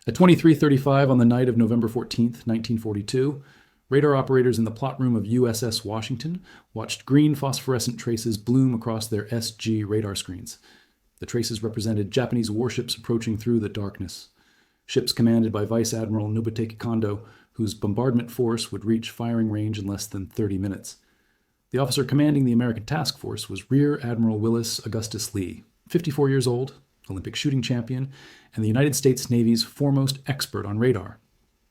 At 23:35 on the night of November 14th, 1942, radar operators in the plot room of USS Washington watched green phosphorescent traces bloom across their SG radar screens. The traces represented Japanese warships approaching through the darkness. Ships commanded by Vice Admiral Nobutake Kondo, whose bombardment force would reach firing range in less than 30 minutes. The officer commanding the American task force was Rear Admiral Willis Augustus Lee, 54 years old, Olympic shooting champion, and the United States Navy's foremost expert on radar.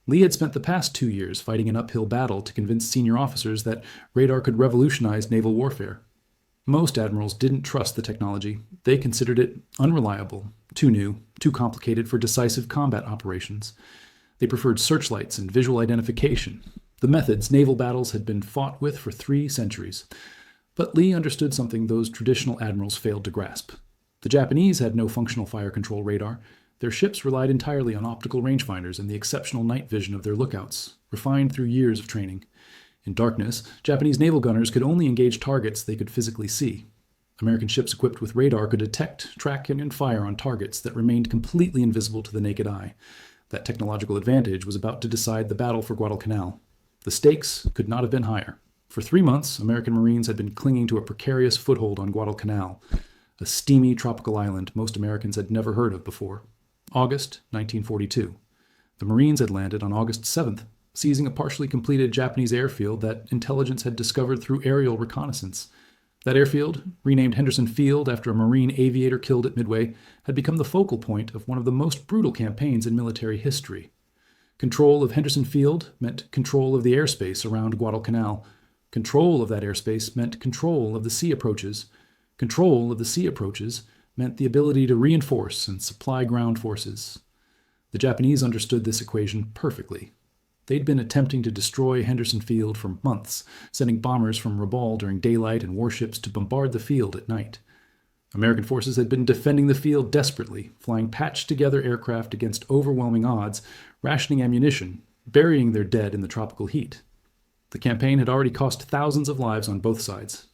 Lee had spent the past 2 years fighting an uphill battle to convince senior officers that radar could revolutionize naval warfare. Most admirals didn't trust the technology. They considered it unreliable, too new, too complicated for decisive combat operations. They preferred searchlights and visual identification, the methods naval battles had been fought with for 3 centuries. But Lee understood something those traditional admirals failed to grasp. The Japanese had no functional fire control radar. Their ships relied entirely on optical rangefinders and the exceptional night vision of their lookouts, refined through years of training. In darkness, Japanese naval gunners could only engage targets they could physically see. American ships equipped with radar could detect, track, and fire on targets that remained completely invisible to the naked eye. That technological advantage was about to decide the battle for Guadalcanal. The stakes could not have been higher. For 3 months, American Marines had been clinging to a precarious foothold on Guadalcanal, a steamy tropical island most Americans had never heard of before. August 1942. The Marines had landed on August 7th, seizing a partially completed Japanese airfield that intelligence had discovered through aerial reconnaissance. That airfield, renamed Henderson Field after a Marine aviator killed at Midway, had become the focal point of one of the most brutal campaigns in military history. Control of Henderson Field meant control of the airspace around Guadalcanal. Control of that airspace meant control of the sea approaches. Control of the sea approaches meant the ability to reinforce and supply ground forces. The Japanese understood this equation perfectly. They'd been attempting to destroy Henderson Field for months, sending bombers from Rabaul during daylight and warships to bombard the field at night. American forces had been defending the field desperately, flying patched-together aircraft against overwhelming odds, rationing ammunition, burying their dead in the tropical heat. The campaign had already cost thousands of lives on both sides.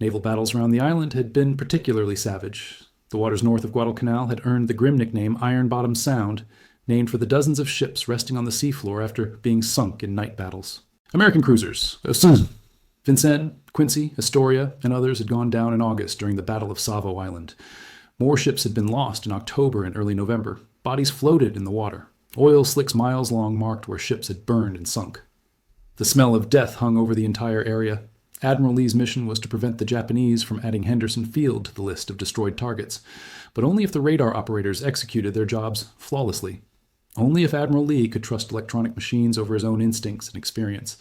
Naval battles around the island had been particularly savage. The waters north of Guadalcanal had earned the grim nickname Iron Bottom Sound, named for the dozens of ships resting on the seafloor after being sunk in night battles. American cruisers, Vincennes, Quincy, Astoria, and others had gone down in August during the Battle of Savo Island. More ships had been lost in October and early November. Bodies floated in the water. Oil slicks miles long marked where ships had burned and sunk. The smell of death hung over the entire area. Admiral Lee's mission was to prevent the Japanese from adding Henderson Field to the list of destroyed targets, but only if the radar operators executed their jobs flawlessly. Only if Admiral Lee could trust electronic machines over his own instincts and experience.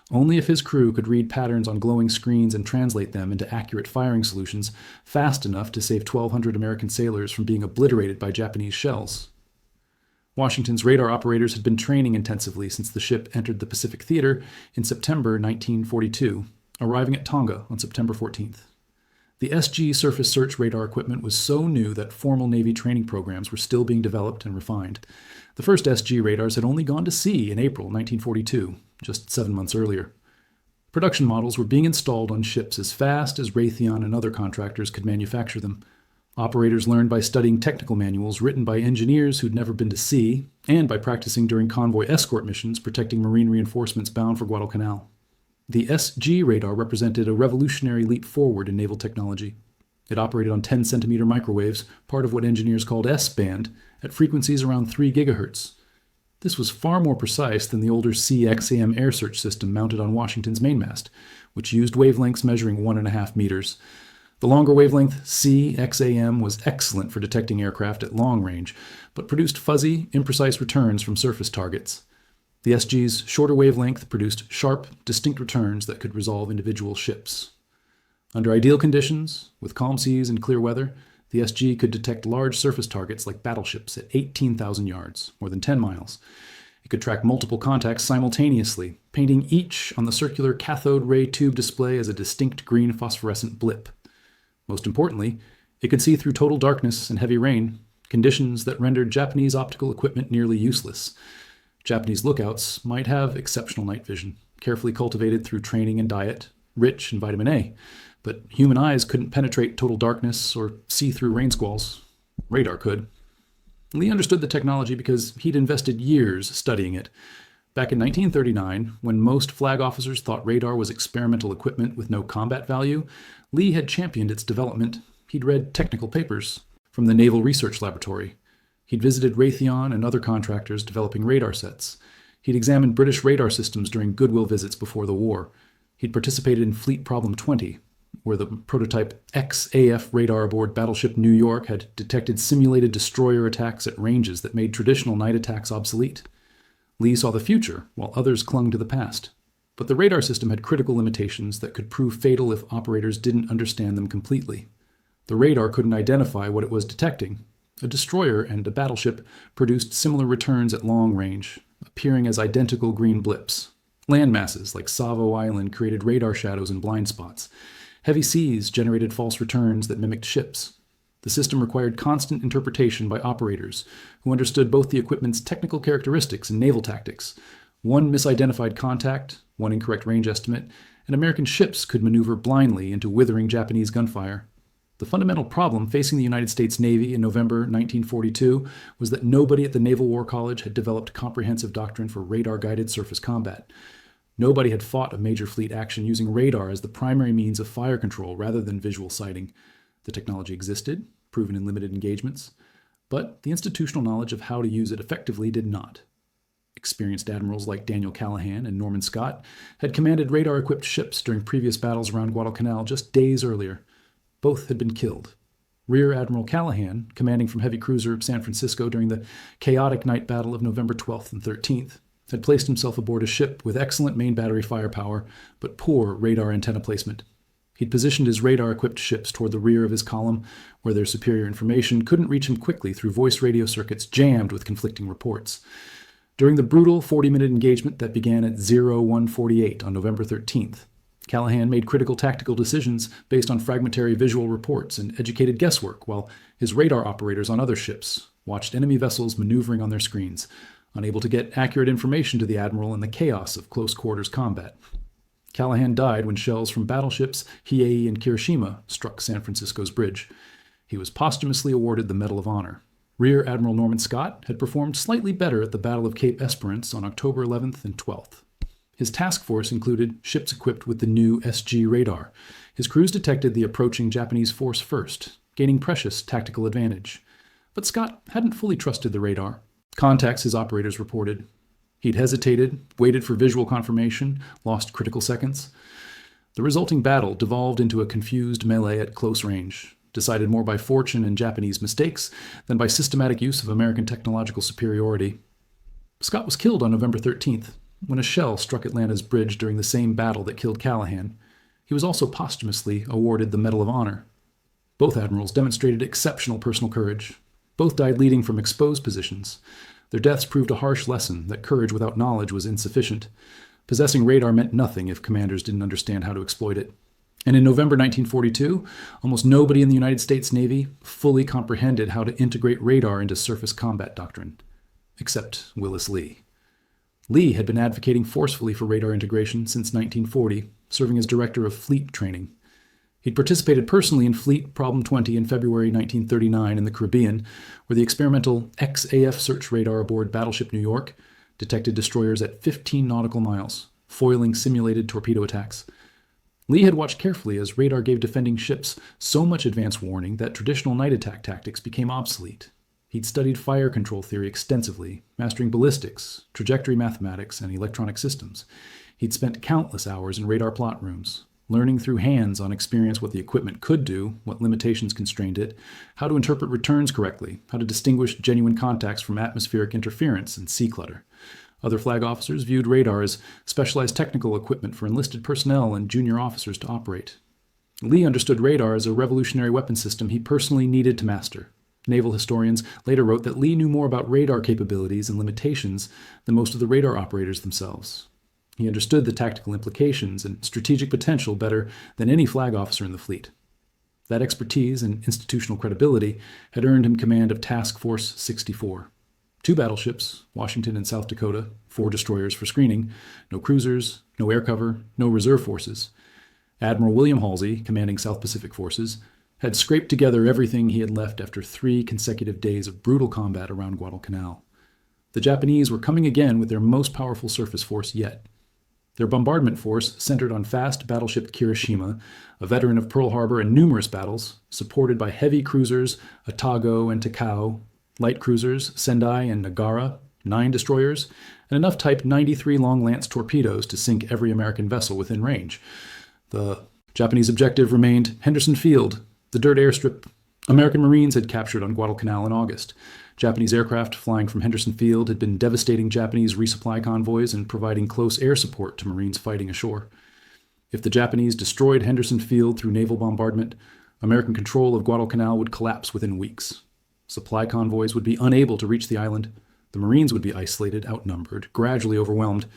Only if his crew could read patterns on glowing screens and translate them into accurate firing solutions fast enough to save 1,200 American sailors from being obliterated by Japanese shells. Washington's radar operators had been training intensively since the ship entered the Pacific Theater in September 1942, arriving at Tonga on September 14th. The SG surface search radar equipment was so new that formal Navy training programs were still being developed and refined. The first SG radars had only gone to sea in April 1942, just 7 months earlier. Production models were being installed on ships as fast as Raytheon and other contractors could manufacture them. Operators learned by studying technical manuals written by engineers who'd never been to sea, and by practicing during convoy escort missions protecting Marine reinforcements bound for Guadalcanal. The SG radar represented a revolutionary leap forward in naval technology. It operated on 10-centimeter microwaves, part of what engineers called S-band, at frequencies around 3 gigahertz. This was far more precise than the older CXAM air search system mounted on Washington's mainmast, which used wavelengths measuring 1.5 meters. The longer wavelength CXAM was excellent for detecting aircraft at long range, but produced fuzzy, imprecise returns from surface targets. The SG's shorter wavelength produced sharp, distinct returns that could resolve individual ships. Under ideal conditions, with calm seas and clear weather, the SG could detect large surface targets like battleships at 18,000 yards, more than 10 miles. It could track multiple contacts simultaneously, painting each on the circular cathode ray tube display as a distinct green phosphorescent blip. Most importantly, it could see through total darkness and heavy rain, conditions that rendered Japanese optical equipment nearly useless. Japanese lookouts might have exceptional night vision, carefully cultivated through training and diet, rich in vitamin A, but human eyes couldn't penetrate total darkness or see through rain squalls. Radar could. Lee understood the technology because he'd invested years studying it. Back in 1939, when most flag officers thought radar was experimental equipment with no combat value, Lee had championed its development. He'd read technical papers from the Naval Research Laboratory. He'd visited Raytheon and other contractors developing radar sets. He'd examined British radar systems during goodwill visits before the war. He'd participated in Fleet Problem 20, where the prototype XAF radar aboard Battleship New York had detected simulated destroyer attacks at ranges that made traditional night attacks obsolete. Lee saw the future, while others clung to the past. But the radar system had critical limitations that could prove fatal if operators didn't understand them completely. The radar couldn't identify what it was detecting. A destroyer and a battleship produced similar returns at long range, appearing as identical green blips. Land masses like Savo Island created radar shadows and blind spots. Heavy seas generated false returns that mimicked ships. The system required constant interpretation by operators who understood both the equipment's technical characteristics and naval tactics. One misidentified contact, one incorrect range estimate, and American ships could maneuver blindly into withering Japanese gunfire. The fundamental problem facing the United States Navy in November 1942 was that nobody at the Naval War College had developed comprehensive doctrine for radar-guided surface combat. Nobody had fought a major fleet action using radar as the primary means of fire control rather than visual sighting. The technology existed, proven in limited engagements, but the institutional knowledge of how to use it effectively did not. Experienced admirals like Daniel Callahan and Norman Scott had commanded radar-equipped ships during previous battles around Guadalcanal just days earlier. Both had been killed. Rear Admiral Callahan, commanding from heavy cruiser San Francisco during the chaotic night battle of November 12th and 13th, had placed himself aboard a ship with excellent main battery firepower, but poor radar antenna placement. He'd positioned his radar-equipped ships toward the rear of his column, where their superior information couldn't reach him quickly through voice radio circuits jammed with conflicting reports. During the brutal 40-minute engagement that began at 0148 on November 13th, Callahan made critical tactical decisions based on fragmentary visual reports and educated guesswork, while his radar operators on other ships watched enemy vessels maneuvering on their screens, unable to get accurate information to the admiral in the chaos of close-quarters combat. Callahan died when shells from battleships Hiei and Kirishima struck San Francisco's bridge. He was posthumously awarded the Medal of Honor. Rear Admiral Norman Scott had performed slightly better at the Battle of Cape Esperance on October 11th and 12th. His task force included ships equipped with the new SG radar. His crews detected the approaching Japanese force first, gaining precious tactical advantage. But Scott hadn't fully trusted the radar. Contacts his operators reported. He'd hesitated, waited for visual confirmation, lost critical seconds. The resulting battle devolved into a confused melee at close range, decided more by fortune and Japanese mistakes than by systematic use of American technological superiority. Scott was killed on November 13th, when a shell struck Atlanta's bridge during the same battle that killed Callahan. He was also posthumously awarded the Medal of Honor. Both admirals demonstrated exceptional personal courage. Both died leading from exposed positions. Their deaths proved a harsh lesson that courage without knowledge was insufficient. Possessing radar meant nothing if commanders didn't understand how to exploit it. And in November 1942, almost nobody in the United States Navy fully comprehended how to integrate radar into surface combat doctrine, except Willis Lee. Lee had been advocating forcefully for radar integration since 1940, serving as director of fleet training. He'd participated personally in Fleet Problem 20 in February 1939 in the Caribbean, where the experimental XAF search radar aboard Battleship New York detected destroyers at 15 nautical miles, foiling simulated torpedo attacks. Lee had watched carefully as radar gave defending ships so much advance warning that traditional night attack tactics became obsolete. He'd studied fire control theory extensively, mastering ballistics, trajectory mathematics, and electronic systems. He'd spent countless hours in radar plot rooms, learning through hands-on experience what the equipment could do, what limitations constrained it, how to interpret returns correctly, how to distinguish genuine contacts from atmospheric interference and sea clutter. Other flag officers viewed radar as specialized technical equipment for enlisted personnel and junior officers to operate. Lee understood radar as a revolutionary weapon system he personally needed to master. Naval historians later wrote that Lee knew more about radar capabilities and limitations than most of the radar operators themselves. He understood the tactical implications and strategic potential better than any flag officer in the fleet. That expertise and institutional credibility had earned him command of Task Force 64. 2 battleships, Washington and South Dakota, 4 destroyers for screening, no cruisers, no air cover, no reserve forces. Admiral William Halsey, commanding South Pacific forces, had scraped together everything he had left after 3 consecutive days of brutal combat around Guadalcanal. The Japanese were coming again with their most powerful surface force yet. Their bombardment force centered on fast battleship Kirishima, a veteran of Pearl Harbor and numerous battles, supported by heavy cruisers Otago and Takao, light cruisers Sendai and Nagara, 9 destroyers, and enough Type 93 Long Lance torpedoes to sink every American vessel within range. The Japanese objective remained Henderson Field, the dirt airstrip American Marines had captured on Guadalcanal in August. Japanese aircraft flying from Henderson Field had been devastating Japanese resupply convoys and providing close air support to Marines fighting ashore. If the Japanese destroyed Henderson Field through naval bombardment, American control of Guadalcanal would collapse within weeks. Supply convoys would be unable to reach the island. The Marines would be isolated, outnumbered, gradually overwhelmed.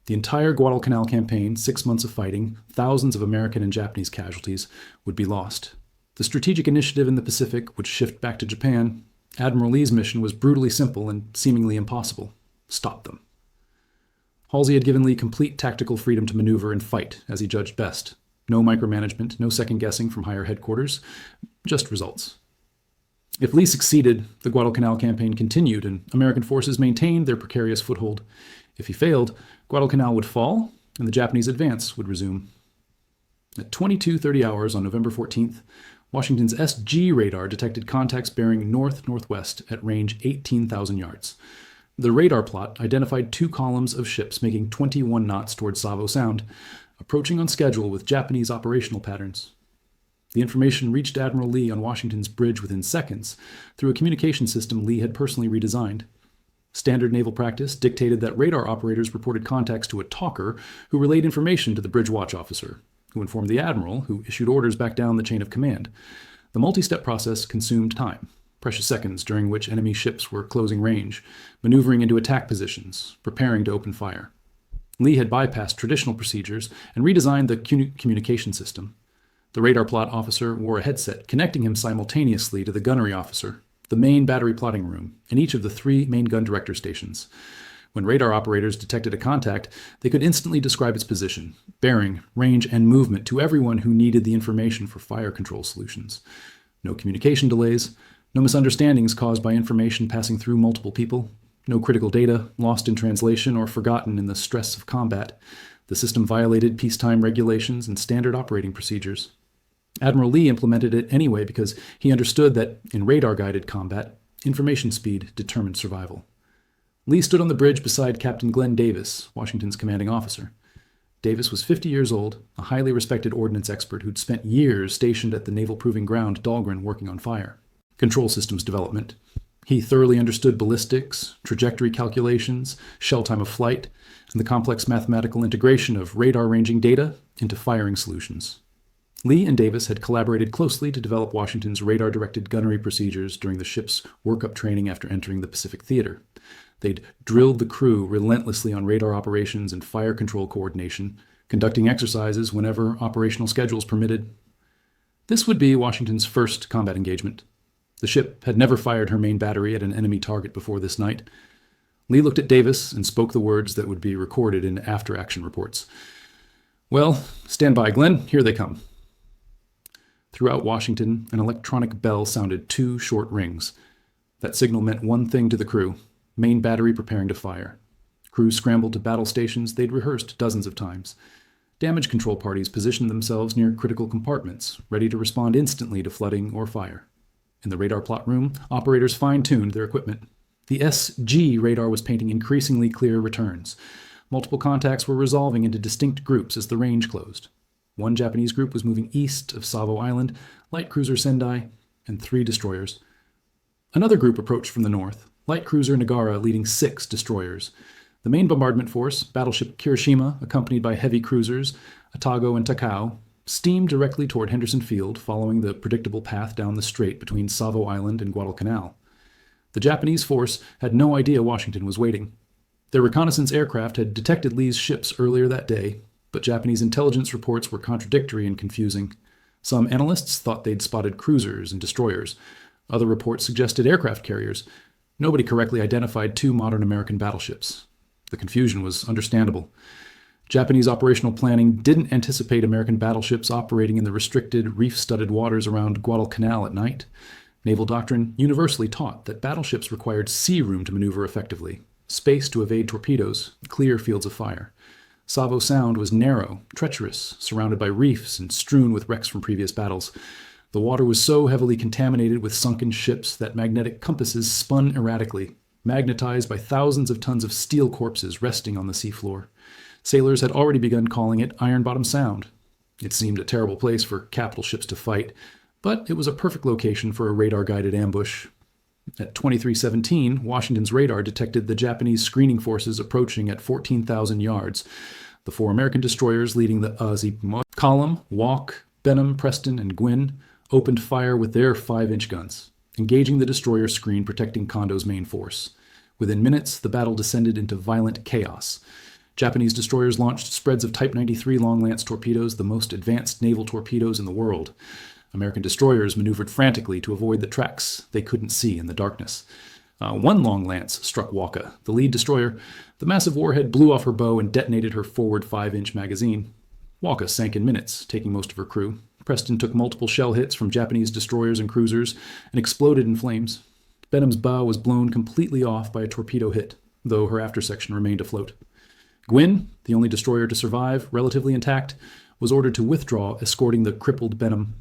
The entire Guadalcanal campaign, 6 months of fighting, thousands of American and Japanese casualties, would be lost. The strategic initiative in the Pacific would shift back to Japan. Admiral Lee's mission was brutally simple and seemingly impossible. Stop them. Halsey had given Lee complete tactical freedom to maneuver and fight as he judged best. No micromanagement, no second-guessing from higher headquarters, just results. If Lee succeeded, the Guadalcanal campaign continued and American forces maintained their precarious foothold. If he failed, Guadalcanal would fall and the Japanese advance would resume. At 22:30 hours on November 14th, Washington's SG radar detected contacts bearing north-northwest at range 18,000 yards. The radar plot identified 2 columns of ships making 21 knots toward Savo Sound, approaching on schedule with Japanese operational patterns. The information reached Admiral Lee on Washington's bridge within seconds through a communication system Lee had personally redesigned. Standard naval practice dictated that radar operators reported contacts to a talker who relayed information to the bridge watch officer, who informed the admiral, who issued orders back down the chain of command. The multi-step process consumed time, precious seconds during which enemy ships were closing range, maneuvering into attack positions, preparing to open fire. Lee had bypassed traditional procedures and redesigned the communication system. The radar plot officer wore a headset, connecting him simultaneously to the gunnery officer, the main battery plotting room, and each of the 3 main gun director stations. When radar operators detected a contact, they could instantly describe its position, bearing, range, and movement to everyone who needed the information for fire control solutions. No communication delays, no misunderstandings caused by information passing through multiple people, no critical data lost in translation or forgotten in the stress of combat. The system violated peacetime regulations and standard operating procedures. Admiral Lee implemented it anyway because he understood that in radar-guided combat, information speed determined survival. Lee stood on the bridge beside Captain Glenn Davis, Washington's commanding officer. Davis was 50 years old, a highly respected ordnance expert who'd spent years stationed at the Naval Proving Ground Dahlgren working on fire. Control systems development. He thoroughly understood ballistics, trajectory calculations, shell time of flight, and the complex mathematical integration of radar ranging data into firing solutions. Lee and Davis had collaborated closely to develop Washington's radar-directed gunnery procedures during the ship's workup training after entering the Pacific Theater. They'd drilled the crew relentlessly on radar operations and fire control coordination, conducting exercises whenever operational schedules permitted. This would be Washington's first combat engagement. The ship had never fired her main battery at an enemy target before this night. Lee looked at Davis and spoke the words that would be recorded in after-action reports. "Well, stand by, Glenn. Here they come." Throughout Washington, an electronic bell sounded 2 short rings. That signal meant one thing to the crew: main battery preparing to fire. Crews scrambled to battle stations they'd rehearsed dozens of times. Damage control parties positioned themselves near critical compartments, ready to respond instantly to flooding or fire. In the radar plot room, operators fine-tuned their equipment. The SG radar was painting increasingly clear returns. Multiple contacts were resolving into distinct groups as the range closed. One Japanese group was moving east of Savo Island, light cruiser Sendai, and 3 destroyers. Another group approached from the north, light cruiser Nagara leading 6 destroyers. The main bombardment force, battleship Kirishima, accompanied by heavy cruisers Otago and Takao, steamed directly toward Henderson Field, following the predictable path down the strait between Savo Island and Guadalcanal. The Japanese force had no idea Washington was waiting. Their reconnaissance aircraft had detected Lee's ships earlier that day, but Japanese intelligence reports were contradictory and confusing. Some analysts thought they'd spotted cruisers and destroyers. Other reports suggested aircraft carriers. Nobody correctly identified 2 modern American battleships. The confusion was understandable. Japanese operational planning didn't anticipate American battleships operating in the restricted, reef-studded waters around Guadalcanal at night. Naval doctrine universally taught that battleships required sea room to maneuver effectively, space to evade torpedoes, clear fields of fire. Savo Sound was narrow, treacherous, surrounded by reefs and strewn with wrecks from previous battles. The water was so heavily contaminated with sunken ships that magnetic compasses spun erratically, magnetized by thousands of tons of steel corpses resting on the seafloor. Sailors had already begun calling it Iron Bottom Sound. It seemed a terrible place for capital ships to fight, but it was a perfect location for a radar-guided ambush. At 23:17, Washington's radar detected the Japanese screening forces approaching at 14,000 yards. The 4 American destroyers leading the Column, Walk, Benham, Preston, and Gwynn opened fire with their 5-inch guns, engaging the destroyer screen protecting Kondo's main force. Within minutes, the battle descended into violent chaos. Japanese destroyers launched spreads of Type 93 Long Lance torpedoes, the most advanced naval torpedoes in the world. American destroyers maneuvered frantically to avoid the tracks they couldn't see in the darkness. One Long Lance struck Waka, the lead destroyer. The massive warhead blew off her bow and detonated her forward 5-inch magazine. Waka sank in minutes, taking most of her crew. Preston took multiple shell hits from Japanese destroyers and cruisers and exploded in flames. Benham's bow was blown completely off by a torpedo hit, though her aftersection remained afloat. Gwynn, the only destroyer to survive, relatively intact, was ordered to withdraw, escorting the crippled Benham.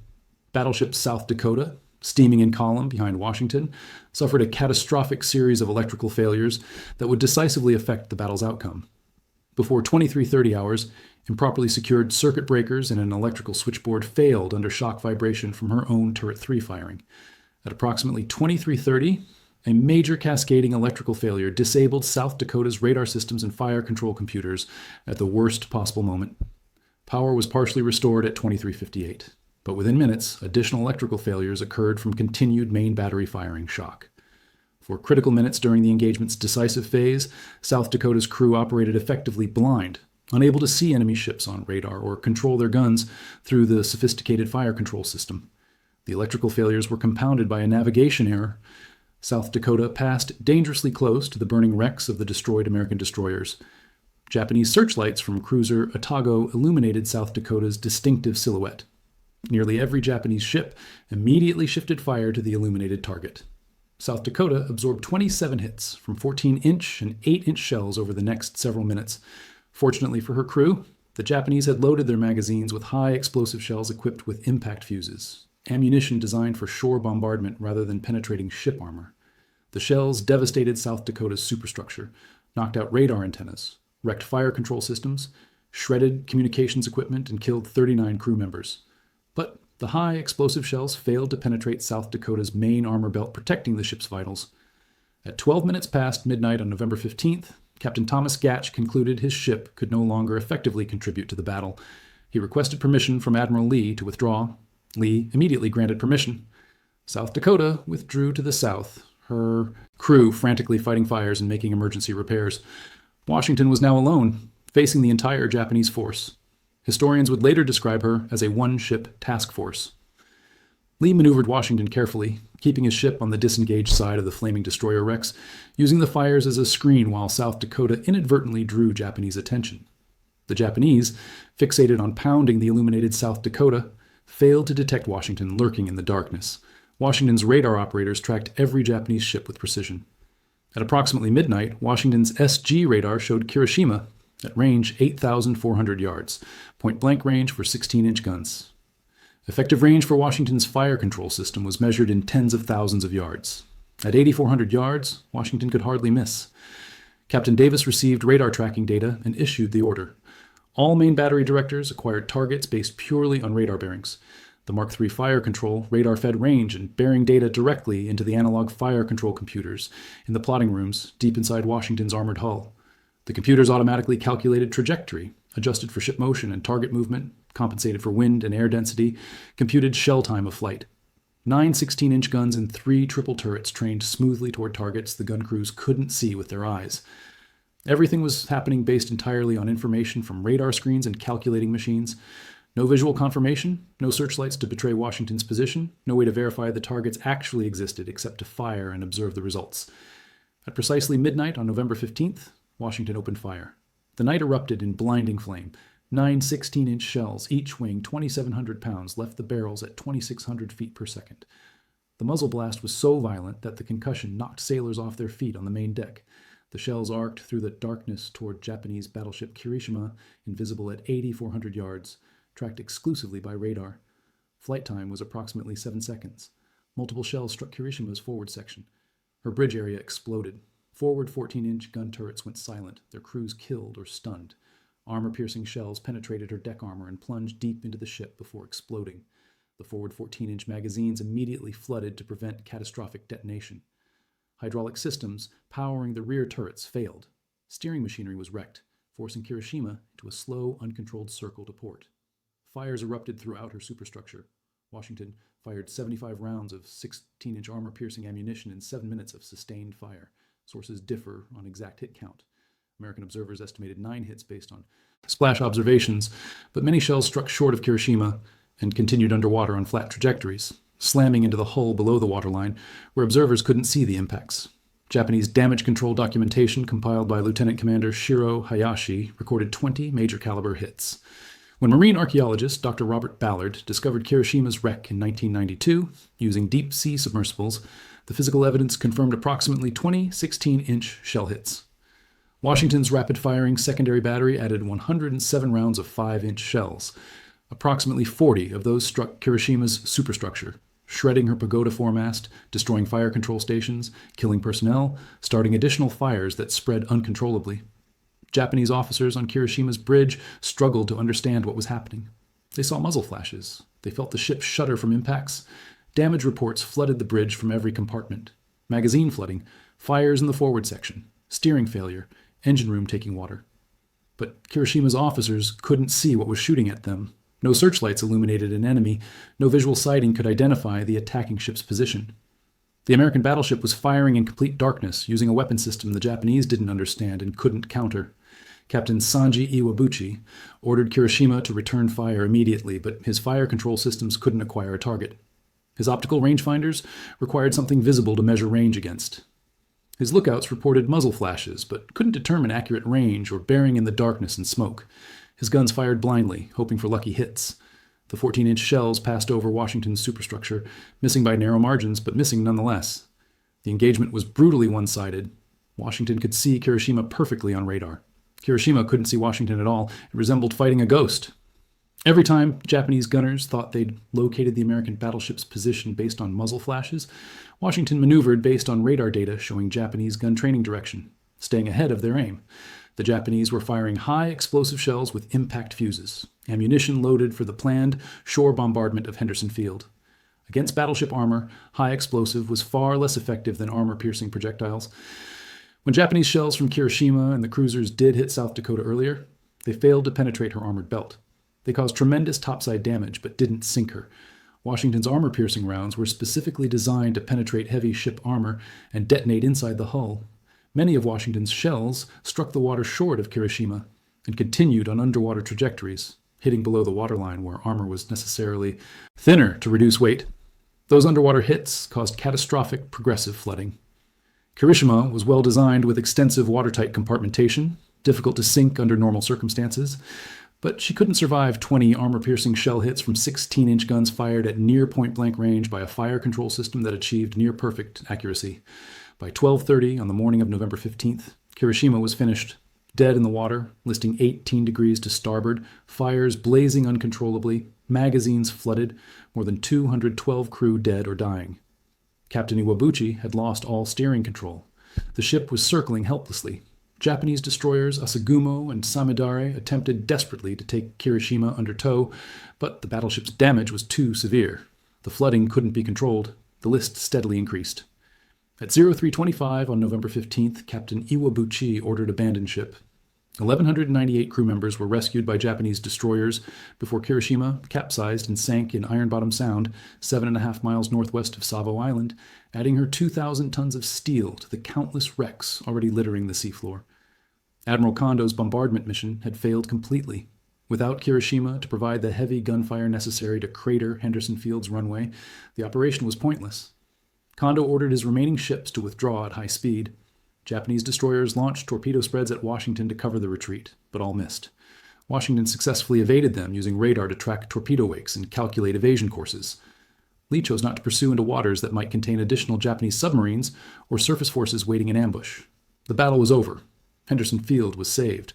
Battleship South Dakota, steaming in column behind Washington, suffered a catastrophic series of electrical failures that would decisively affect the battle's outcome. Before 23:30 hours, improperly secured circuit breakers and an electrical switchboard failed under shock vibration from her own Turret 3 firing. At approximately 23:30, a major cascading electrical failure disabled South Dakota's radar systems and fire control computers at the worst possible moment. Power was partially restored at 23:58, but within minutes, additional electrical failures occurred from continued main battery firing shock. For critical minutes during the engagement's decisive phase, South Dakota's crew operated effectively blind, unable to see enemy ships on radar or control their guns through the sophisticated fire control system. The electrical failures were compounded by a navigation error. South Dakota passed dangerously close to the burning wrecks of the destroyed American destroyers. Japanese searchlights from cruiser Otago illuminated South Dakota's distinctive silhouette. Nearly every Japanese ship immediately shifted fire to the illuminated target. South Dakota absorbed 27 hits from 14-inch and 8-inch shells over the next several minutes. Fortunately for her crew, the Japanese had loaded their magazines with high explosive shells equipped with impact fuses, ammunition designed for shore bombardment rather than penetrating ship armor. The shells devastated South Dakota's superstructure, knocked out radar antennas, wrecked fire control systems, shredded communications equipment, and killed 39 crew members. But the high explosive shells failed to penetrate South Dakota's main armor belt protecting the ship's vitals. At 12 minutes past midnight on November 15th, Captain Thomas Gatch concluded his ship could no longer effectively contribute to the battle. He requested permission from Admiral Lee to withdraw. Lee immediately granted permission. South Dakota withdrew to the south, her crew frantically fighting fires and making emergency repairs. Washington was now alone, facing the entire Japanese force. Historians would later describe her as a one-ship task force. Lee maneuvered Washington carefully, keeping his ship on the disengaged side of the flaming destroyer wrecks, using the fires as a screen while South Dakota inadvertently drew Japanese attention. The Japanese, fixated on pounding the illuminated South Dakota, failed to detect Washington lurking in the darkness. Washington's radar operators tracked every Japanese ship with precision. At approximately midnight, Washington's SG radar showed Kirishima at range 8,400 yards, point-blank range for 16-inch guns. Effective range for Washington's fire control system was measured in tens of thousands of yards. At 8,400 yards, Washington could hardly miss. Captain Davis received radar tracking data and issued the order. All main battery directors acquired targets based purely on radar bearings. The Mark III fire control radar-fed range and bearing data directly into the analog fire control computers in the plotting rooms deep inside Washington's armored hull. The computers automatically calculated trajectory, adjusted for ship motion and target movement, compensated for wind and air density, computed shell time of flight. 9 16-inch guns and 3 triple turrets trained smoothly toward targets the gun crews couldn't see with their eyes. Everything was happening based entirely on information from radar screens and calculating machines. No visual confirmation, no searchlights to betray Washington's position, no way to verify the targets actually existed except to fire and observe the results. At precisely midnight on November 15th, Washington opened fire. The night erupted in blinding flame. 9 16-inch shells, each weighing 2,700 pounds, left the barrels at 2,600 feet per second. The muzzle blast was so violent that the concussion knocked sailors off their feet on the main deck. The shells arced through the darkness toward Japanese battleship Kirishima, invisible at 8,400 yards, tracked exclusively by radar. Flight time was approximately 7 seconds. Multiple shells struck Kirishima's forward section. Her bridge area exploded. Forward 14-inch gun turrets went silent, their crews killed or stunned. Armor-piercing shells penetrated her deck armor and plunged deep into the ship before exploding. The forward 14-inch magazines immediately flooded to prevent catastrophic detonation. Hydraulic systems powering the rear turrets failed. Steering machinery was wrecked, forcing Kirishima into a slow, uncontrolled circle to port. Fires erupted throughout her superstructure. Washington fired 75 rounds of 16-inch armor-piercing ammunition in 7 minutes of sustained fire. Sources differ on exact hit count. American observers estimated 9 hits based on splash observations, but many shells struck short of Kirishima and continued underwater on flat trajectories, slamming into the hull below the waterline, where observers couldn't see the impacts. Japanese damage control documentation compiled by Lieutenant Commander Shiro Hayashi recorded 20 major caliber hits. When marine archaeologist Dr. Robert Ballard discovered Kirishima's wreck in 1992 using deep-sea submersibles, the physical evidence confirmed approximately 20 16-inch shell hits. Washington's rapid-firing secondary battery added 107 rounds of 5-inch shells. Approximately 40 of those struck Kirishima's superstructure, shredding her pagoda foremast, destroying fire control stations, killing personnel, starting additional fires that spread uncontrollably. Japanese officers on Kirishima's bridge struggled to understand what was happening. They saw muzzle flashes. They felt the ship shudder from impacts. Damage reports flooded the bridge from every compartment. Magazine flooding, fires in the forward section, steering failure, engine room taking water. But Kirishima's officers couldn't see what was shooting at them. No searchlights illuminated an enemy. No visual sighting could identify the attacking ship's position. The American battleship was firing in complete darkness, using a weapon system the Japanese didn't understand and couldn't counter. Captain Sanji Iwabuchi ordered Kirishima to return fire immediately, but his fire control systems couldn't acquire a target. His optical rangefinders required something visible to measure range against. His lookouts reported muzzle flashes, but couldn't determine accurate range or bearing in the darkness and smoke. His guns fired blindly, hoping for lucky hits. The 14-inch shells passed over Washington's superstructure, missing by narrow margins, but missing nonetheless. The engagement was brutally one-sided. Washington could see Kirishima perfectly on radar. Kirishima couldn't see Washington at all. It resembled fighting a ghost. Every time Japanese gunners thought they'd located the American battleship's position based on muzzle flashes, Washington maneuvered based on radar data showing Japanese gun training direction, staying ahead of their aim. The Japanese were firing high explosive shells with impact fuses, ammunition loaded for the planned shore bombardment of Henderson Field. Against battleship armor, high explosive was far less effective than armor-piercing projectiles. When Japanese shells from Kirishima and the cruisers did hit South Dakota earlier, they failed to penetrate her armored belt. They caused tremendous topside damage, but didn't sink her. Washington's armor-piercing rounds were specifically designed to penetrate heavy ship armor and detonate inside the hull. Many of Washington's shells struck the water short of Kirishima and continued on underwater trajectories, hitting below the waterline where armor was necessarily thinner to reduce weight. Those underwater hits caused catastrophic progressive flooding. Kirishima was well designed with extensive watertight compartmentation, difficult to sink under normal circumstances, but she couldn't survive 20 armor-piercing shell hits from 16-inch guns fired at near point-blank range by a fire control system that achieved near-perfect accuracy. By 12:30 on the morning of November 15th, Kirishima was finished, dead in the water, listing 18 degrees to starboard, fires blazing uncontrollably, magazines flooded, more than 212 crew dead or dying. Captain Iwabuchi had lost all steering control. The ship was circling helplessly. Japanese destroyers Asagumo and Samidare attempted desperately to take Kirishima under tow, but the battleship's damage was too severe. The flooding couldn't be controlled. The list steadily increased. At 03:25 on November 15th, Captain Iwabuchi ordered abandon ship. 1,198 crew members were rescued by Japanese destroyers before Kirishima capsized and sank in Iron Bottom Sound, 7.5 miles northwest of Savo Island, adding her 2,000 tons of steel to the countless wrecks already littering the seafloor. Admiral Kondo's bombardment mission had failed completely. Without Kirishima to provide the heavy gunfire necessary to crater Henderson Field's runway, the operation was pointless. Kondo ordered his remaining ships to withdraw at high speed. Japanese destroyers launched torpedo spreads at Washington to cover the retreat, but all missed. Washington successfully evaded them using radar to track torpedo wakes and calculate evasion courses. Lee chose not to pursue into waters that might contain additional Japanese submarines or surface forces waiting in ambush. The battle was over. Henderson Field was saved.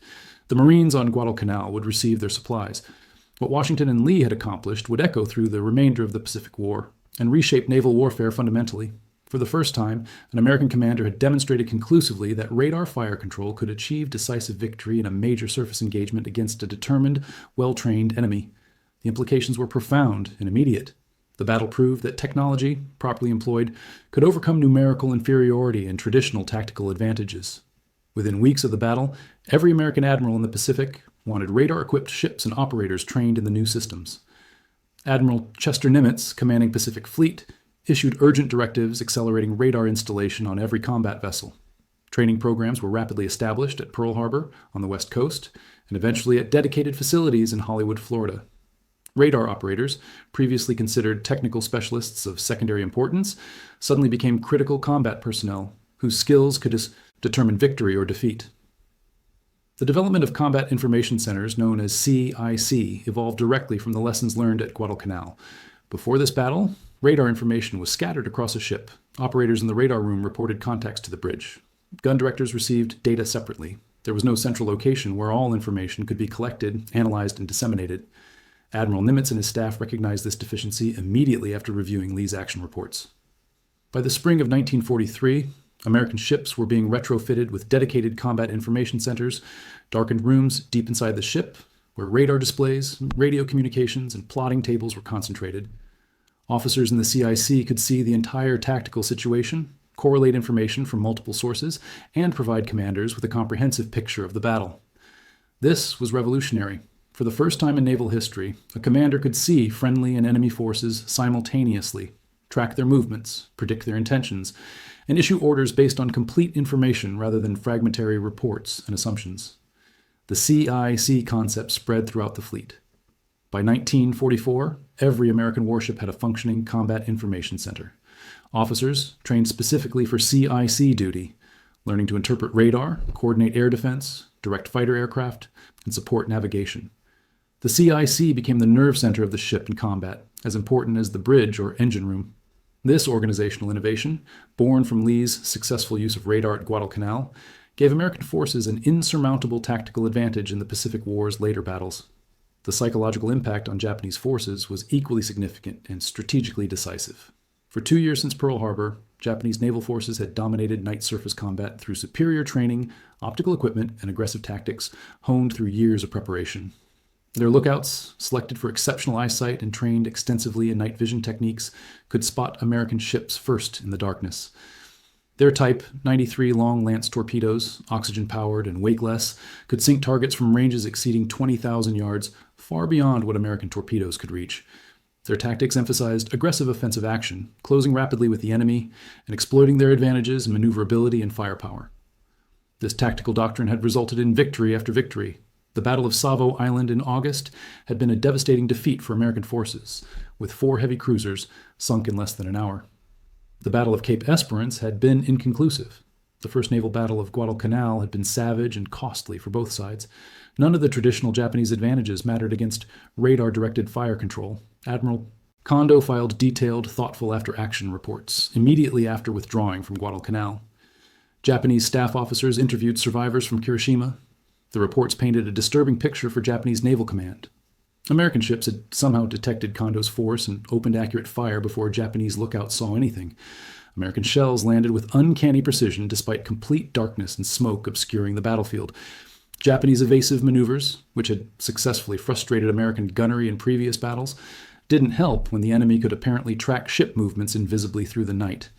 The Marines on Guadalcanal would receive their supplies. What Washington and Lee had accomplished would echo through the remainder of the Pacific War and reshape naval warfare fundamentally. For the first time, an American commander had demonstrated conclusively that radar fire control could achieve decisive victory in a major surface engagement against a determined, well-trained enemy. The implications were profound and immediate. The battle proved that technology, properly employed, could overcome numerical inferiority and traditional tactical advantages. Within weeks of the battle, every American admiral in the Pacific wanted radar-equipped ships and operators trained in the new systems. Admiral Chester Nimitz, commanding Pacific Fleet, issued urgent directives accelerating radar installation on every combat vessel. Training programs were rapidly established at Pearl Harbor on the West Coast and eventually at dedicated facilities in Hollywood, Florida. Radar operators, previously considered technical specialists of secondary importance, suddenly became critical combat personnel whose skills could determine victory or defeat. The development of combat information centers, known as CIC, evolved directly from the lessons learned at Guadalcanal. Before this battle, radar information was scattered across a ship. Operators in the radar room reported contacts to the bridge. Gun directors received data separately. There was no central location where all information could be collected, analyzed, and disseminated. Admiral Nimitz and his staff recognized this deficiency immediately after reviewing Lee's action reports. By the spring of 1943, American ships were being retrofitted with dedicated combat information centers, darkened rooms deep inside the ship, where radar displays, radio communications, and plotting tables were concentrated. Officers in the CIC could see the entire tactical situation, correlate information from multiple sources, and provide commanders with a comprehensive picture of the battle. This was revolutionary. For the first time in naval history, a commander could see friendly and enemy forces simultaneously, track their movements, predict their intentions, and issue orders based on complete information rather than fragmentary reports and assumptions. The CIC concept spread throughout the fleet. By 1944, every American warship had a functioning combat information center. Officers trained specifically for CIC duty, learning to interpret radar, coordinate air defense, direct fighter aircraft, and support navigation. The CIC became the nerve center of the ship in combat, as important as the bridge or engine room. This organizational innovation, born from Lee's successful use of radar at Guadalcanal, gave American forces an insurmountable tactical advantage in the Pacific War's later battles. The psychological impact on Japanese forces was equally significant and strategically decisive. For 2 years since Pearl Harbor, Japanese naval forces had dominated night surface combat through superior training, optical equipment, and aggressive tactics, honed through years of preparation. Their lookouts, selected for exceptional eyesight and trained extensively in night vision techniques, could spot American ships first in the darkness. Their Type 93 long lance torpedoes, oxygen-powered and weightless, could sink targets from ranges exceeding 20,000 yards, far beyond what American torpedoes could reach. Their tactics emphasized aggressive offensive action, closing rapidly with the enemy, and exploiting their advantages in maneuverability and firepower. This tactical doctrine had resulted in victory after victory. The Battle of Savo Island in August had been a devastating defeat for American forces, with 4 heavy cruisers sunk in less than an hour. The Battle of Cape Esperance had been inconclusive. The First Naval Battle of Guadalcanal had been savage and costly for both sides. None of the traditional Japanese advantages mattered against radar-directed fire control. Admiral Kondo filed detailed, thoughtful after-action reports immediately after withdrawing from Guadalcanal. Japanese staff officers interviewed survivors from Kirishima. The reports painted a disturbing picture for Japanese Naval Command. American ships had somehow detected Kondo's force and opened accurate fire before Japanese lookouts saw anything. American shells landed with uncanny precision despite complete darkness and smoke obscuring the battlefield. Japanese evasive maneuvers, which had successfully frustrated American gunnery in previous battles, didn't help when the enemy could apparently track ship movements invisibly through the night.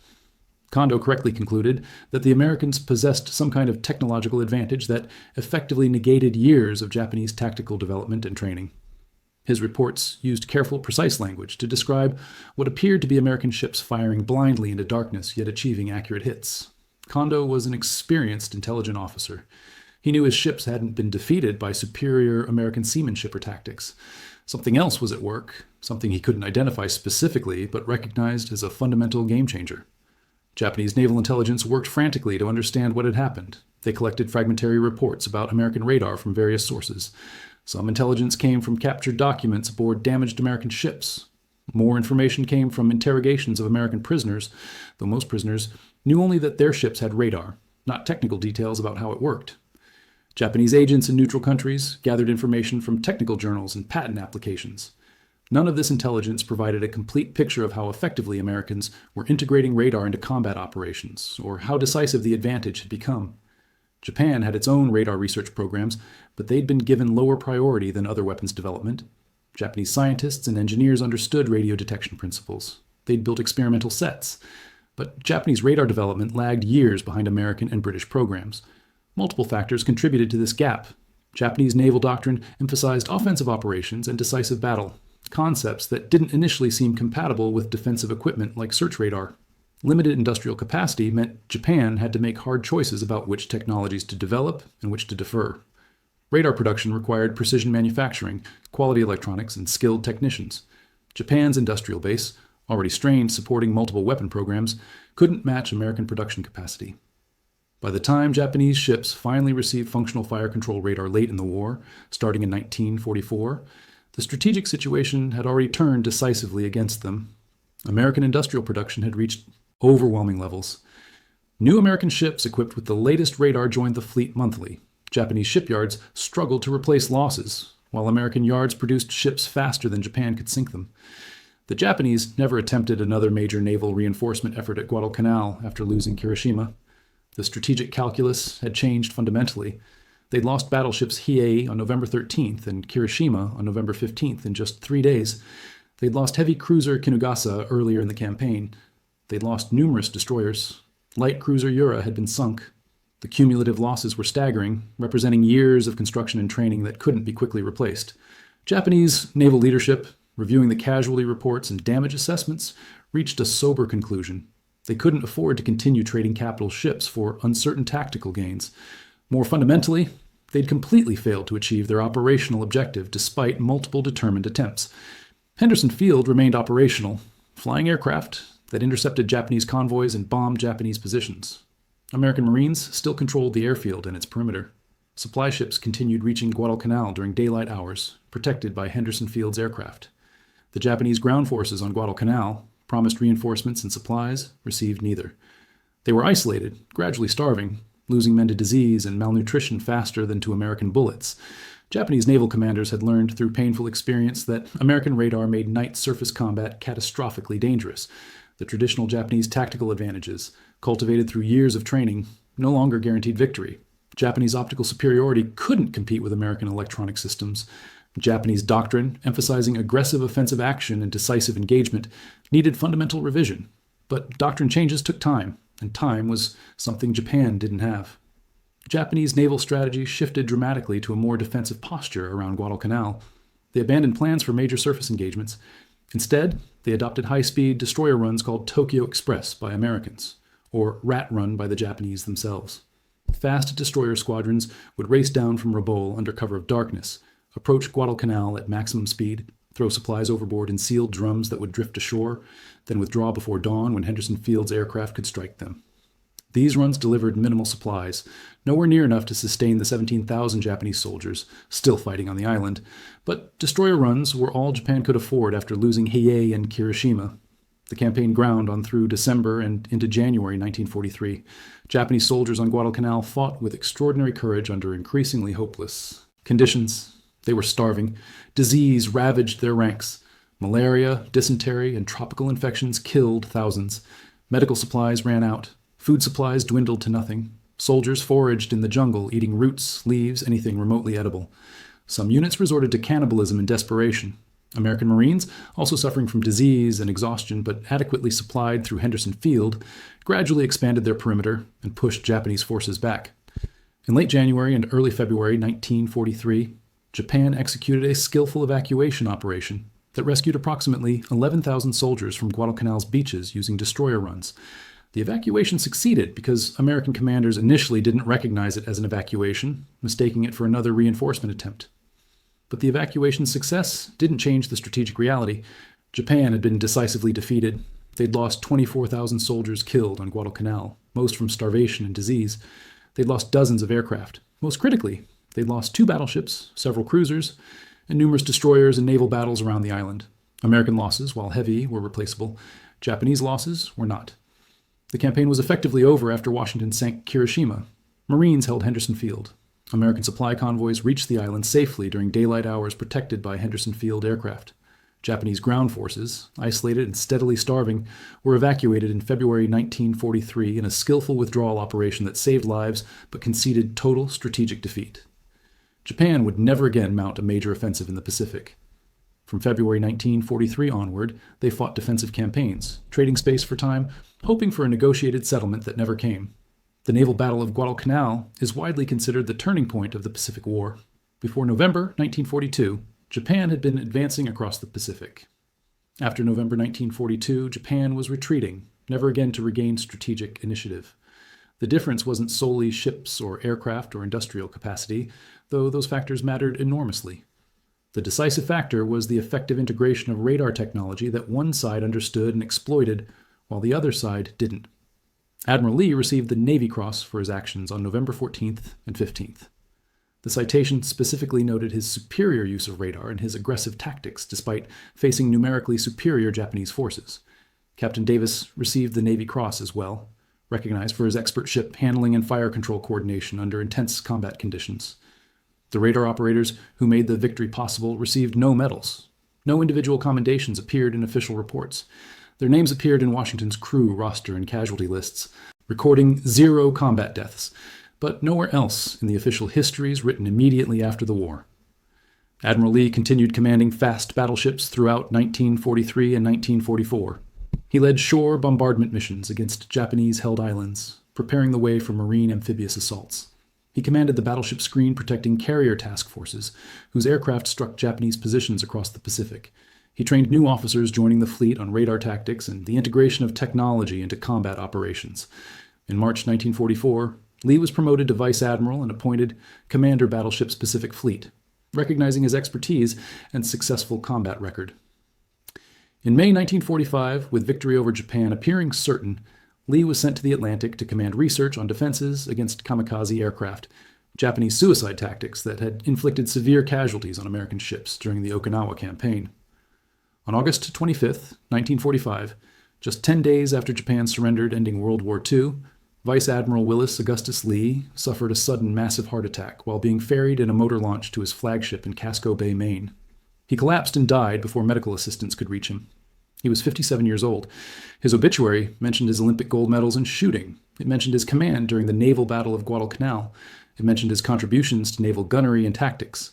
Kondo correctly concluded that the Americans possessed some kind of technological advantage that effectively negated years of Japanese tactical development and training. His reports used careful, precise language to describe what appeared to be American ships firing blindly into darkness yet achieving accurate hits. Kondo was an experienced, intelligent officer. He knew his ships hadn't been defeated by superior American seamanship or tactics. Something else was at work, something he couldn't identify specifically, but recognized as a fundamental game changer. Japanese naval intelligence worked frantically to understand what had happened. They collected fragmentary reports about American radar from various sources. Some intelligence came from captured documents aboard damaged American ships. More information came from interrogations of American prisoners, though most prisoners knew only that their ships had radar, not technical details about how it worked. Japanese agents in neutral countries gathered information from technical journals and patent applications. None of this intelligence provided a complete picture of how effectively Americans were integrating radar into combat operations, or how decisive the advantage had become. Japan had its own radar research programs, but they'd been given lower priority than other weapons development. Japanese scientists and engineers understood radio detection principles. They'd built experimental sets. But Japanese radar development lagged years behind American and British programs. Multiple factors contributed to this gap. Japanese naval doctrine emphasized offensive operations and decisive battle, concepts that didn't initially seem compatible with defensive equipment like search radar. Limited industrial capacity meant Japan had to make hard choices about which technologies to develop and which to defer. Radar production required precision manufacturing, quality electronics, and skilled technicians. Japan's industrial base, already strained supporting multiple weapon programs, couldn't match American production capacity. By the time Japanese ships finally received functional fire control radar late in the war, starting in 1944, the strategic situation had already turned decisively against them. American industrial production had reached overwhelming levels. New American ships equipped with the latest radar joined the fleet monthly. Japanese shipyards struggled to replace losses, while American yards produced ships faster than Japan could sink them. The Japanese never attempted another major naval reinforcement effort at Guadalcanal after losing Kirishima. The strategic calculus had changed fundamentally. They'd lost battleships Hiei on November 13th and Kirishima on November 15th in just 3 days. They'd lost heavy cruiser Kinugasa earlier in the campaign. They'd lost numerous destroyers. Light cruiser Yura had been sunk. The cumulative losses were staggering, representing years of construction and training that couldn't be quickly replaced. Japanese naval leadership, reviewing the casualty reports and damage assessments, reached a sober conclusion. They couldn't afford to continue trading capital ships for uncertain tactical gains. More fundamentally, they'd completely failed to achieve their operational objective despite multiple determined attempts. Henderson Field remained operational, flying aircraft that intercepted Japanese convoys and bombed Japanese positions. American Marines still controlled the airfield and its perimeter. Supply ships continued reaching Guadalcanal during daylight hours, protected by Henderson Field's aircraft. The Japanese ground forces on Guadalcanal, promised reinforcements and supplies, received neither. They were isolated, gradually starving, losing men to disease and malnutrition faster than to American bullets. Japanese naval commanders had learned through painful experience that American radar made night surface combat catastrophically dangerous. The traditional Japanese tactical advantages, cultivated through years of training, no longer guaranteed victory. Japanese optical superiority couldn't compete with American electronic systems. Japanese doctrine, emphasizing aggressive offensive action and decisive engagement, needed fundamental revision. But doctrine changes took time, and time was something Japan didn't have. Japanese naval strategy shifted dramatically to a more defensive posture around Guadalcanal. They abandoned plans for major surface engagements. Instead, they adopted high-speed destroyer runs called Tokyo Express by Americans, or Rat Run by the Japanese themselves. Fast destroyer squadrons would race down from Rabaul under cover of darkness, approach Guadalcanal at maximum speed, throw supplies overboard in sealed drums that would drift ashore, then withdraw before dawn when Henderson Field's aircraft could strike them. These runs delivered minimal supplies, nowhere near enough to sustain the 17,000 Japanese soldiers still fighting on the island, but destroyer runs were all Japan could afford after losing Hiei and Kirishima. The campaign ground on through December and into January 1943. Japanese soldiers on Guadalcanal fought with extraordinary courage under increasingly hopeless conditions. They were starving. Disease ravaged their ranks. Malaria, dysentery, and tropical infections killed thousands. Medical supplies ran out. Food supplies dwindled to nothing. Soldiers foraged in the jungle, eating roots, leaves, anything remotely edible. Some units resorted to cannibalism in desperation. American Marines, also suffering from disease and exhaustion but adequately supplied through Henderson Field, gradually expanded their perimeter and pushed Japanese forces back. In late January and early February 1943, Japan executed a skillful evacuation operation that rescued approximately 11,000 soldiers from Guadalcanal's beaches using destroyer runs. The evacuation succeeded because American commanders initially didn't recognize it as an evacuation, mistaking it for another reinforcement attempt. But the evacuation's success didn't change the strategic reality. Japan had been decisively defeated. They'd lost 24,000 soldiers killed on Guadalcanal, most from starvation and disease. They'd lost dozens of aircraft. Most critically, they'd lost 2 battleships, several cruisers, and numerous destroyers in naval battles around the island. American losses, while heavy, were replaceable. Japanese losses were not. The campaign was effectively over after Washington sank Kirishima. Marines held Henderson Field. American supply convoys reached the island safely during daylight hours protected by Henderson Field aircraft. Japanese ground forces, isolated and steadily starving, were evacuated in February 1943 in a skillful withdrawal operation that saved lives but conceded total strategic defeat. Japan would never again mount a major offensive in the Pacific. From February 1943 onward, they fought defensive campaigns, trading space for time, hoping for a negotiated settlement that never came. The Naval Battle of Guadalcanal is widely considered the turning point of the Pacific War. Before November 1942, Japan had been advancing across the Pacific. After November 1942, Japan was retreating, never again to regain strategic initiative. The difference wasn't solely ships or aircraft or industrial capacity, though those factors mattered enormously. The decisive factor was the effective integration of radar technology that one side understood and exploited, while the other side didn't. Admiral Lee received the Navy Cross for his actions on November 14th and 15th. The citation specifically noted his superior use of radar and his aggressive tactics despite facing numerically superior Japanese forces. Captain Davis received the Navy Cross as well, recognized for his expert ship handling and fire control coordination under intense combat conditions. The radar operators who made the victory possible received no medals. No individual commendations appeared in official reports. Their names appeared in Washington's crew roster and casualty lists, recording 0 combat deaths, but nowhere else in the official histories written immediately after the war. Admiral Lee continued commanding fast battleships throughout 1943 and 1944. He led shore bombardment missions against Japanese-held islands, preparing the way for marine amphibious assaults. He commanded the battleship screen protecting carrier task forces, whose aircraft struck Japanese positions across the Pacific. He trained new officers joining the fleet on radar tactics and the integration of technology into combat operations. In March 1944, Lee was promoted to Vice Admiral and appointed Commander Battleship's Pacific Fleet, recognizing his expertise and successful combat record. In May 1945, with victory over Japan appearing certain, Lee was sent to the Atlantic to command research on defenses against kamikaze aircraft, Japanese suicide tactics that had inflicted severe casualties on American ships during the Okinawa campaign. On August 25, 1945, just 10 days after Japan surrendered ending World War II, Vice Admiral Willis Augustus Lee suffered a sudden massive heart attack while being ferried in a motor launch to his flagship in Casco Bay, Maine. He collapsed and died before medical assistance could reach him. He was 57 years old. His obituary mentioned his Olympic gold medals in shooting. It mentioned his command during the Naval Battle of Guadalcanal. It mentioned his contributions to naval gunnery and tactics.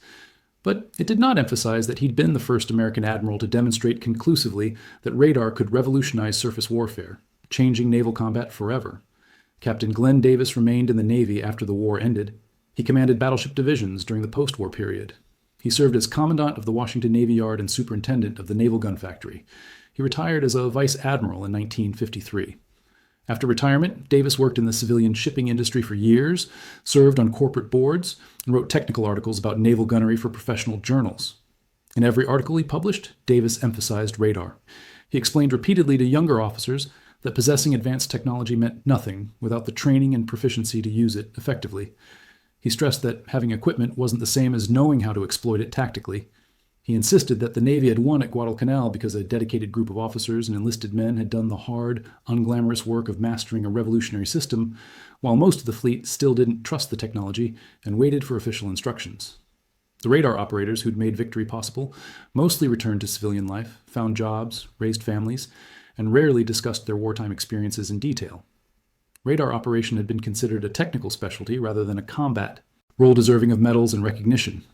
But it did not emphasize that he'd been the first American admiral to demonstrate conclusively that radar could revolutionize surface warfare, changing naval combat forever. Captain Glenn Davis remained in the Navy after the war ended. He commanded battleship divisions during the post-war period. He served as commandant of the Washington Navy Yard and superintendent of the Naval Gun Factory. He retired as a vice admiral in 1953. After retirement, Davis worked in the civilian shipping industry for years, served on corporate boards, and wrote technical articles about naval gunnery for professional journals. In every article he published, Davis emphasized radar. He explained repeatedly to younger officers that possessing advanced technology meant nothing without the training and proficiency to use it effectively. He stressed that having equipment wasn't the same as knowing how to exploit it tactically. He insisted that the Navy had won at Guadalcanal because a dedicated group of officers and enlisted men had done the hard, unglamorous work of mastering a revolutionary system, while most of the fleet still didn't trust the technology and waited for official instructions. The radar operators who'd made victory possible mostly returned to civilian life, found jobs, raised families, and rarely discussed their wartime experiences in detail. Radar operation had been considered a technical specialty rather than a combat role deserving of medals and recognition.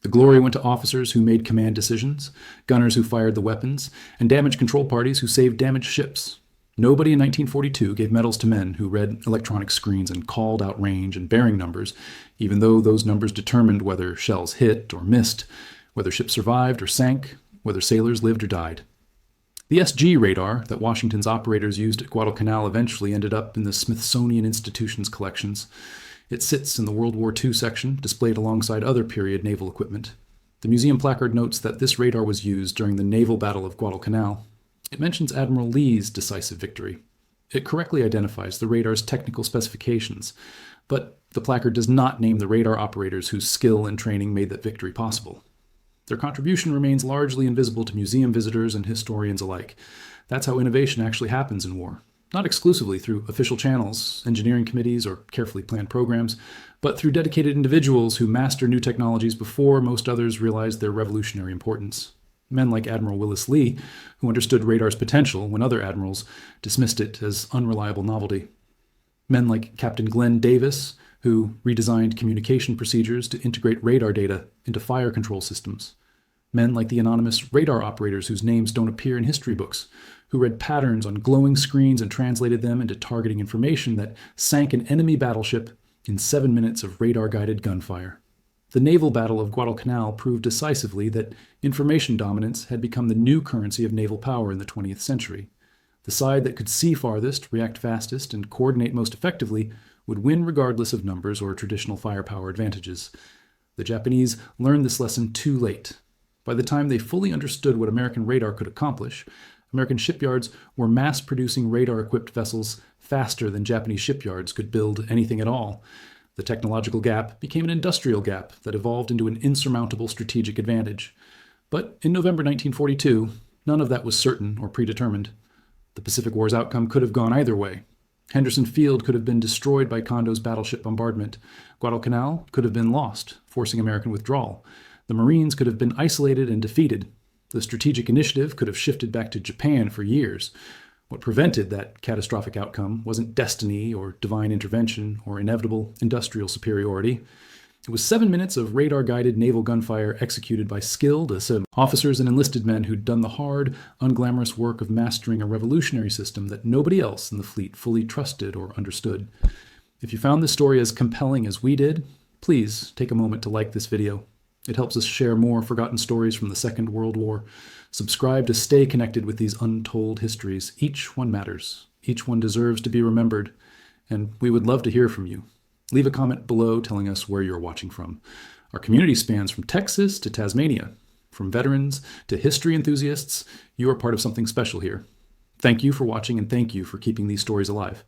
The glory went to officers who made command decisions, gunners who fired the weapons, and damage control parties who saved damaged ships. Nobody in 1942 gave medals to men who read electronic screens and called out range and bearing numbers, even though those numbers determined whether shells hit or missed, whether ships survived or sank, whether sailors lived or died. The SG radar that Washington's operators used at Guadalcanal eventually ended up in the Smithsonian Institution's collections. It sits in the World War II section, displayed alongside other period naval equipment. The museum placard notes that this radar was used during the Naval Battle of Guadalcanal. It mentions Admiral Lee's decisive victory. It correctly identifies the radar's technical specifications, but the placard does not name the radar operators whose skill and training made that victory possible. Their contribution remains largely invisible to museum visitors and historians alike. That's how innovation actually happens in war. Not exclusively through official channels, engineering committees, or carefully planned programs, but through dedicated individuals who master new technologies before most others realize their revolutionary importance. Men like Admiral Willis Lee, who understood radar's potential when other admirals dismissed it as unreliable novelty. Men like Captain Glenn Davis, who redesigned communication procedures to integrate radar data into fire control systems. Men like the anonymous radar operators whose names don't appear in history books, who read patterns on glowing screens and translated them into targeting information that sank an enemy battleship in 7 minutes of radar-guided gunfire. The Naval Battle of Guadalcanal proved decisively that information dominance had become the new currency of naval power in the 20th century. The side that could see farthest, react fastest, and coordinate most effectively would win regardless of numbers or traditional firepower advantages. The Japanese learned this lesson too late. By the time they fully understood what American radar could accomplish, American shipyards were mass-producing radar-equipped vessels faster than Japanese shipyards could build anything at all. The technological gap became an industrial gap that evolved into an insurmountable strategic advantage. But in November 1942, none of that was certain or predetermined. The Pacific War's outcome could have gone either way. Henderson Field could have been destroyed by Kondo's battleship bombardment. Guadalcanal could have been lost, forcing American withdrawal. The Marines could have been isolated and defeated. The strategic initiative could have shifted back to Japan for years. What prevented that catastrophic outcome wasn't destiny or divine intervention or inevitable industrial superiority. It was 7 minutes of radar-guided naval gunfire executed by skilled officers and enlisted men who'd done the hard, unglamorous work of mastering a revolutionary system that nobody else in the fleet fully trusted or understood. If you found this story as compelling as we did, please take a moment to like this video. It helps us share more forgotten stories from the Second World War. Subscribe to stay connected with these untold histories. Each one matters. Each one deserves to be remembered. And we would love to hear from you. Leave a comment below telling us where you're watching from. Our community spans from Texas to Tasmania. From veterans to history enthusiasts, you are part of something special here. Thank you for watching, and thank you for keeping these stories alive.